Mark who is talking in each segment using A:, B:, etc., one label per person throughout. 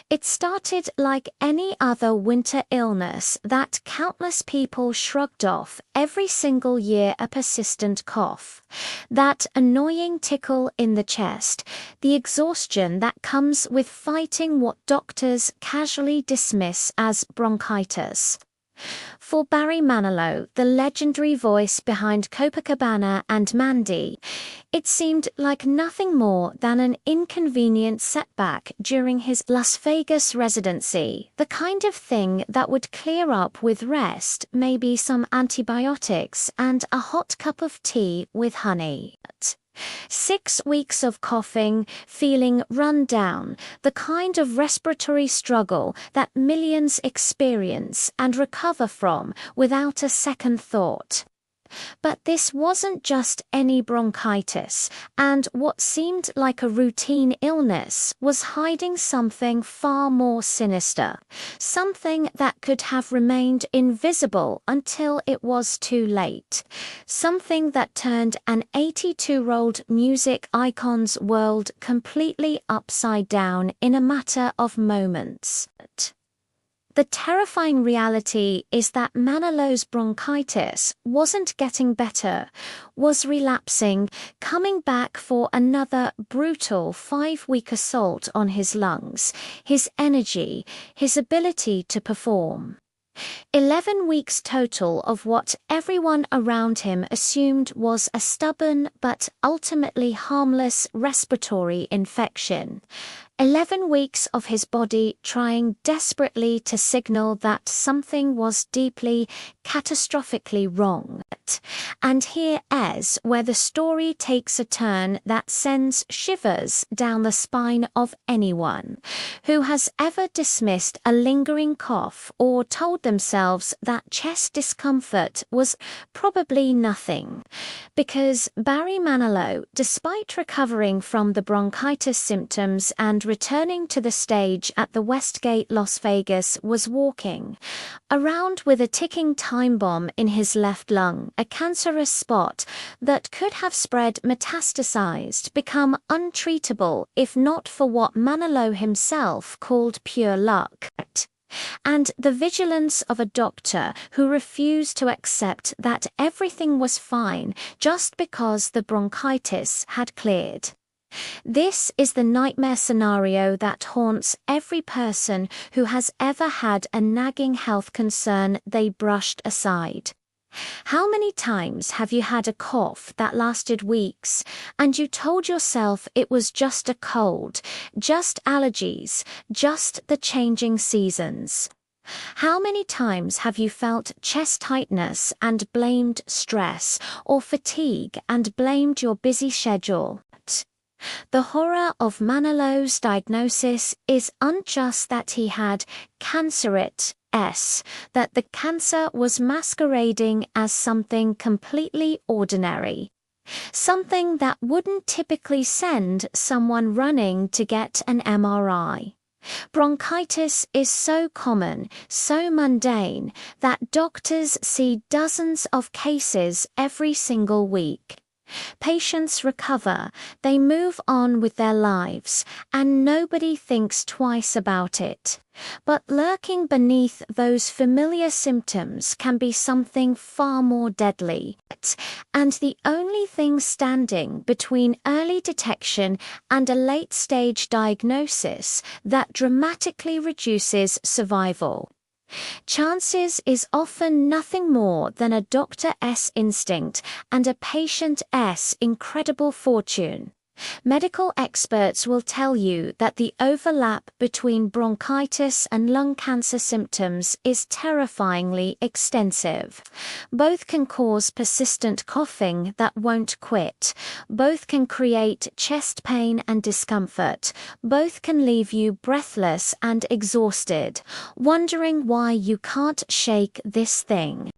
A: It started like any other winter illness that countless people shrugged off every single year: a persistent cough, that annoying tickle in the chest, the exhaustion that comes with fighting what doctors casually dismiss as bronchitis. For Barry Manilow, the legendary voice behind Copacabana and Mandy, it seemed like nothing more than an inconvenient setback during his Las Vegas residency, the kind of thing that would clear up with rest, maybe some antibiotics, and a hot cup of tea with honey. 6 weeks of coughing, feeling run down, the kind of respiratory struggle that millions experience and recover from without a second thought. But this wasn't just any bronchitis, and what seemed like a routine illness was hiding something far more sinister, something that could have remained invisible until it was too late, something that turned an 82-year-old music icon's world completely upside down in a matter of moments. The terrifying reality is that Manilow's bronchitis wasn't getting better, was relapsing, coming back for another brutal 5-week assault on his lungs, his energy, his ability to perform. 11 weeks total of what everyone around him assumed was a stubborn but ultimately harmless respiratory infection. 11 weeks of his body trying desperately to signal that something was deeply, catastrophically wrong. And here is where the story takes a turn that sends shivers down the spine of anyone who has ever dismissed a lingering cough or told themselves that chest discomfort was probably nothing. Because Barry Manilow, despite recovering from the bronchitis symptoms and returning to the stage at the Westgate Las Vegas, was walking around with a ticking time bomb in his left lung, a cancerous spot that could have spread, metastasized, become untreatable if not for what Manilow himself called pure luck, and the vigilance of a doctor who refused to accept that everything was fine just because the bronchitis had cleared. This is the nightmare scenario that haunts every person who has ever had a nagging health concern they brushed aside. How many times have you had a cough that lasted weeks, and you told yourself it was just a cold, just allergies, just the changing seasons? How many times have you felt chest tightness and blamed stress, or fatigue and blamed your busy schedule? The horror of Manilow's diagnosis isn't just that he had cancer, that the cancer was masquerading as something completely ordinary, something that wouldn't typically send someone running to get an MRI. Bronchitis is so common, so mundane, that doctors see dozens of cases every single week. Patients recover, they move on with their lives, and nobody thinks twice about it. But lurking beneath those familiar symptoms can be something far more deadly, and the only thing standing between early detection and a late-stage diagnosis that dramatically reduces survival. Chances is often nothing more than a doctor's instinct and a patient's incredible fortune. Medical experts will tell you that the overlap between bronchitis and lung cancer symptoms is terrifyingly extensive. Both can cause persistent coughing that won't quit. Both can create chest pain and discomfort. Both can leave you breathless and exhausted, wondering why you can't shake this thing.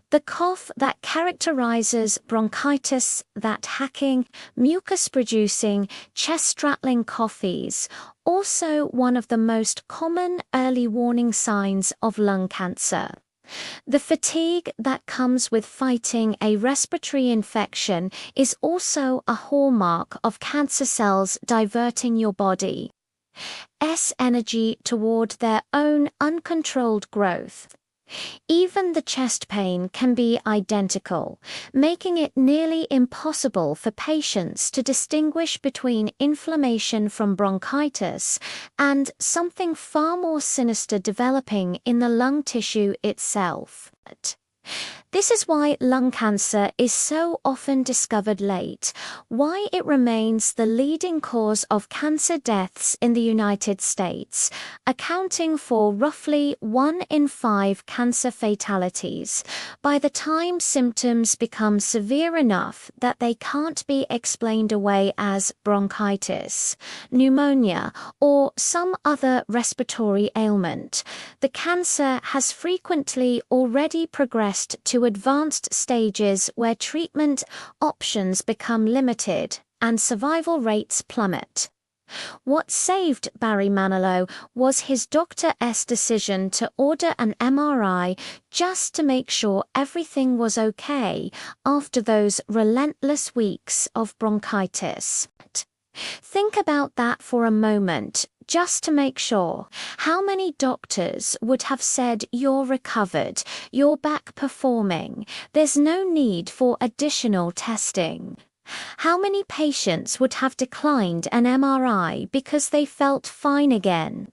A: The cough that characterizes bronchitis, that hacking, mucus-producing, chest-rattling cough is also one of the most common early warning signs of lung cancer. The fatigue that comes with fighting a respiratory infection is also a hallmark of cancer cells diverting your body. energy toward their own uncontrolled growth. Even the chest pain can be identical, making it nearly impossible for patients to distinguish between inflammation from bronchitis and something far more sinister developing in the lung tissue itself. This is why lung cancer is so often discovered late, why it remains the leading cause of cancer deaths in the United States, accounting for roughly 1 in 5 cancer fatalities by the time symptoms become severe enough that they can't be explained away as bronchitis, pneumonia, or some other respiratory ailment. The cancer has frequently already progressed to advanced stages where treatment options become limited and survival rates plummet. What saved Barry Manilow was his doctor's decision to order an MRI just to make sure everything was okay after those relentless weeks of bronchitis. Think about that for a moment, just to make sure. How many doctors would have said you're recovered, you're back performing, there's no need for additional testing? How many patients would have declined an MRI because they felt fine again?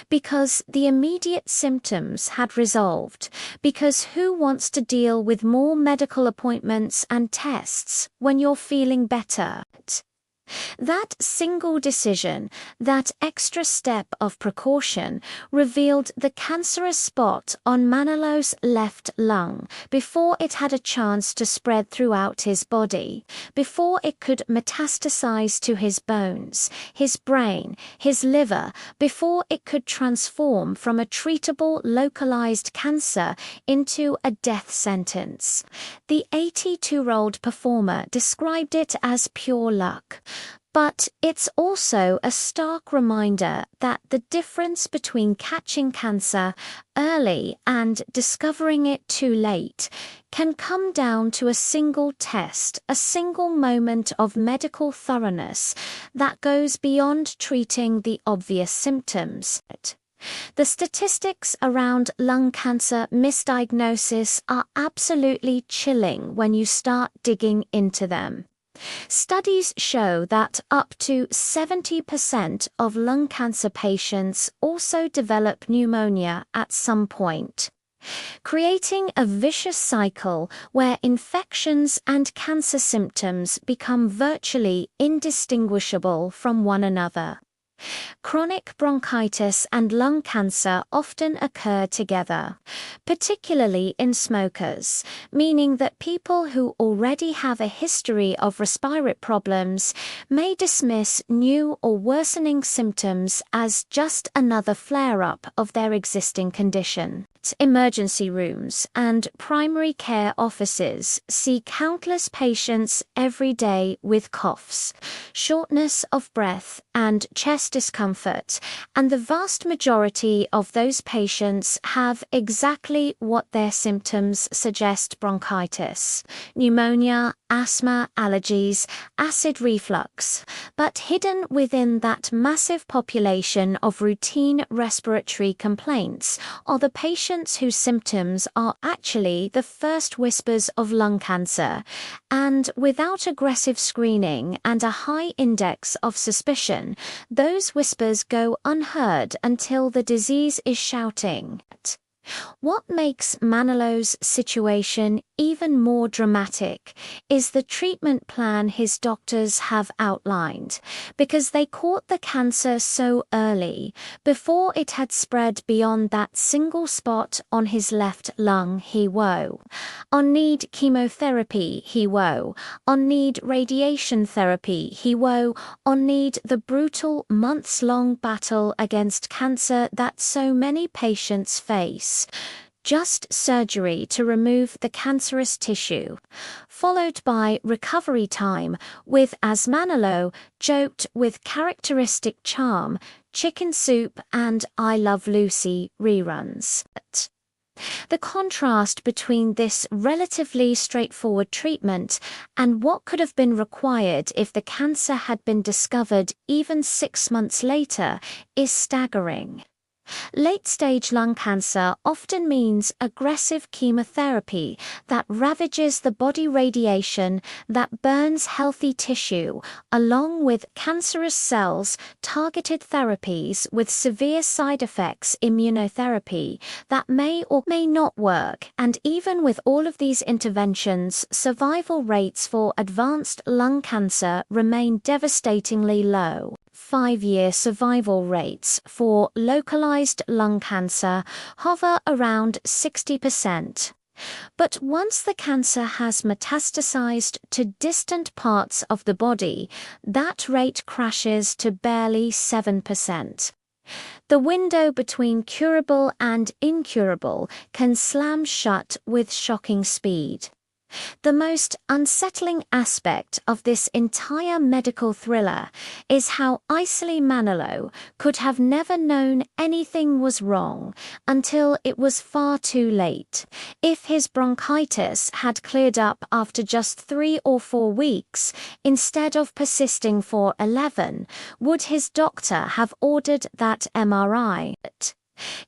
A: Because the immediate symptoms had resolved, because who wants to deal with more medical appointments and tests when you're feeling better? That single decision, that extra step of precaution, revealed the cancerous spot on Manilow's left lung before it had a chance to spread throughout his body, before it could metastasize to his bones, his brain, his liver, before it could transform from a treatable localized cancer into a death sentence. The 82-year-old performer described it as pure luck. But it's also a stark reminder that the difference between catching cancer early and discovering it too late can come down to a single test, a single moment of medical thoroughness that goes beyond treating the obvious symptoms. The statistics around lung cancer misdiagnosis are absolutely chilling when you start digging into them. Studies show that up to 70% of lung cancer patients also develop pneumonia at some point, creating a vicious cycle where infections and cancer symptoms become virtually indistinguishable from one another. Chronic bronchitis and lung cancer often occur together, particularly in smokers, meaning that people who already have a history of respiratory problems may dismiss new or worsening symptoms as just another flare-up of their existing condition. Emergency rooms and primary care offices see countless patients every day with coughs, shortness of breath, and chest discomfort, and the vast majority of those patients have exactly what their symptoms suggest: bronchitis, pneumonia, asthma, allergies, acid reflux. But hidden within that massive population of routine respiratory complaints are the patients whose symptoms are actually the first whispers of lung cancer, and without aggressive screening and a high index of suspicion, those whispers go unheard until the disease is shouting. What makes Manilow's situation even more dramatic is the treatment plan his doctors have outlined, because they caught the cancer so early, before it had spread beyond that single spot on his left lung. He woe. On need chemotherapy, he woe. On need radiation therapy, he woe. On need the brutal months-long battle against cancer that so many patients face. Just surgery to remove the cancerous tissue, followed by recovery time with, as Manilow joked with characteristic charm, chicken soup and I Love Lucy reruns. The contrast between this relatively straightforward treatment and what could have been required if the cancer had been discovered even 6 months later is staggering. Late-stage lung cancer often means aggressive chemotherapy that ravages the body, radiation that burns healthy tissue, along with cancerous cells, targeted therapies with severe side effects, immunotherapy that may or may not work, and even with all of these interventions, survival rates for advanced lung cancer remain devastatingly low. 5-year survival rates for localized lung cancer hover around 60%. But once the cancer has metastasized to distant parts of the body, that rate crashes to barely 7%. The window between curable and incurable can slam shut with shocking speed. The most unsettling aspect of this entire medical thriller is how Manilow could have never known anything was wrong until it was far too late. If his bronchitis had cleared up after just 3 or 4 weeks, instead of persisting for 11, would his doctor have ordered that MRI?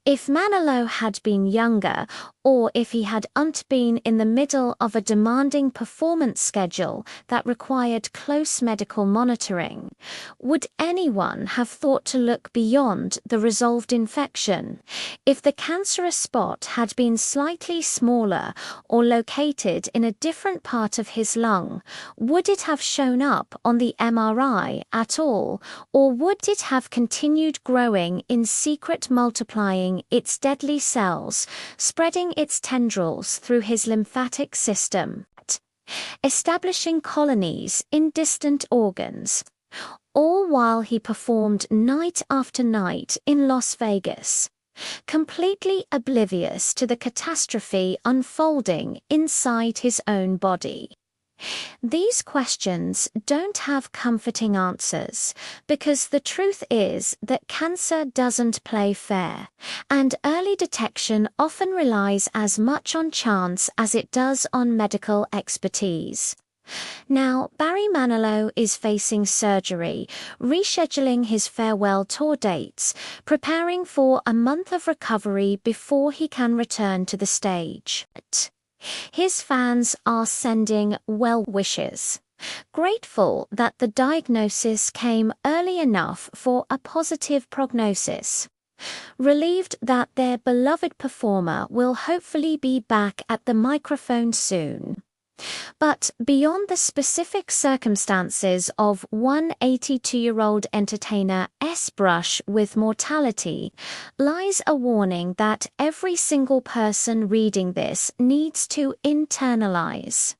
A: If Manilow had been younger, or if he hadn't been in the middle of a demanding performance schedule that required close medical monitoring, would anyone have thought to look beyond the resolved infection? If the cancerous spot had been slightly smaller or located in a different part of his lung, would it have shown up on the MRI at all, or would it have continued growing in secret, multiplying its deadly cells, spreading its tendrils through his lymphatic system, establishing colonies in distant organs, all while he performed night after night in Las Vegas, completely oblivious to the catastrophe unfolding inside his own body? These questions don't have comforting answers, because the truth is that cancer doesn't play fair, and early detection often relies as much on chance as it does on medical expertise. Now, Barry Manilow is facing surgery, rescheduling his farewell tour dates, preparing for a month of recovery before he can return to the stage. His fans are sending well wishes, grateful that the diagnosis came early enough for a positive prognosis, relieved that their beloved performer will hopefully be back at the microphone soon. But beyond the specific circumstances of one 82-year-old entertainer's brush with mortality lies a warning that every single person reading this needs to internalize.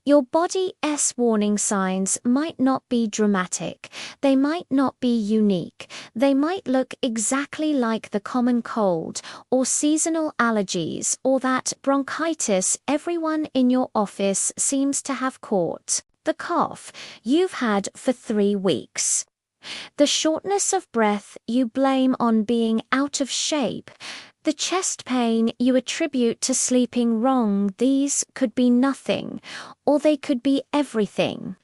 A: Your body's warning signs might not be dramatic, they might not be unique, they might look exactly like the common cold or seasonal allergies or that bronchitis everyone in your office seems to have caught, the cough you've had for 3 weeks, the shortness of breath you blame on being out of shape, the chest pain you attribute to sleeping wrong. These could be nothing, or they could be everything.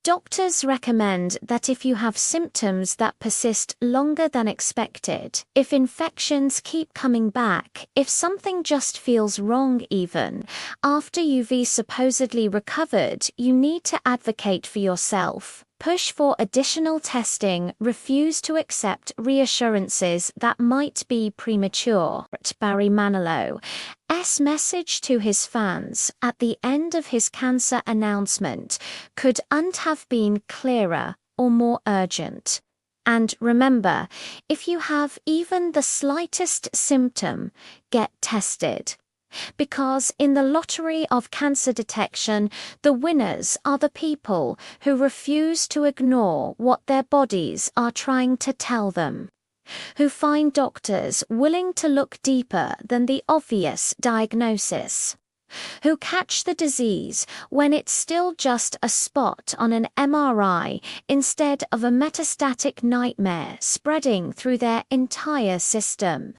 A: Doctors recommend that if you have symptoms that persist longer than expected, if infections keep coming back, if something just feels wrong even after you've supposedly recovered, you need to advocate for yourself. Push for additional testing, refuse to accept reassurances that might be premature. Barry Manilow's message to his fans at the end of his cancer announcement couldn't have been clearer or more urgent. And remember, if you have even the slightest symptom, get tested. Because in the lottery of cancer detection, the winners are the people who refuse to ignore what their bodies are trying to tell them, who find doctors willing to look deeper than the obvious diagnosis, who catch the disease when it's still just a spot on an MRI instead of a metastatic nightmare spreading through their entire system.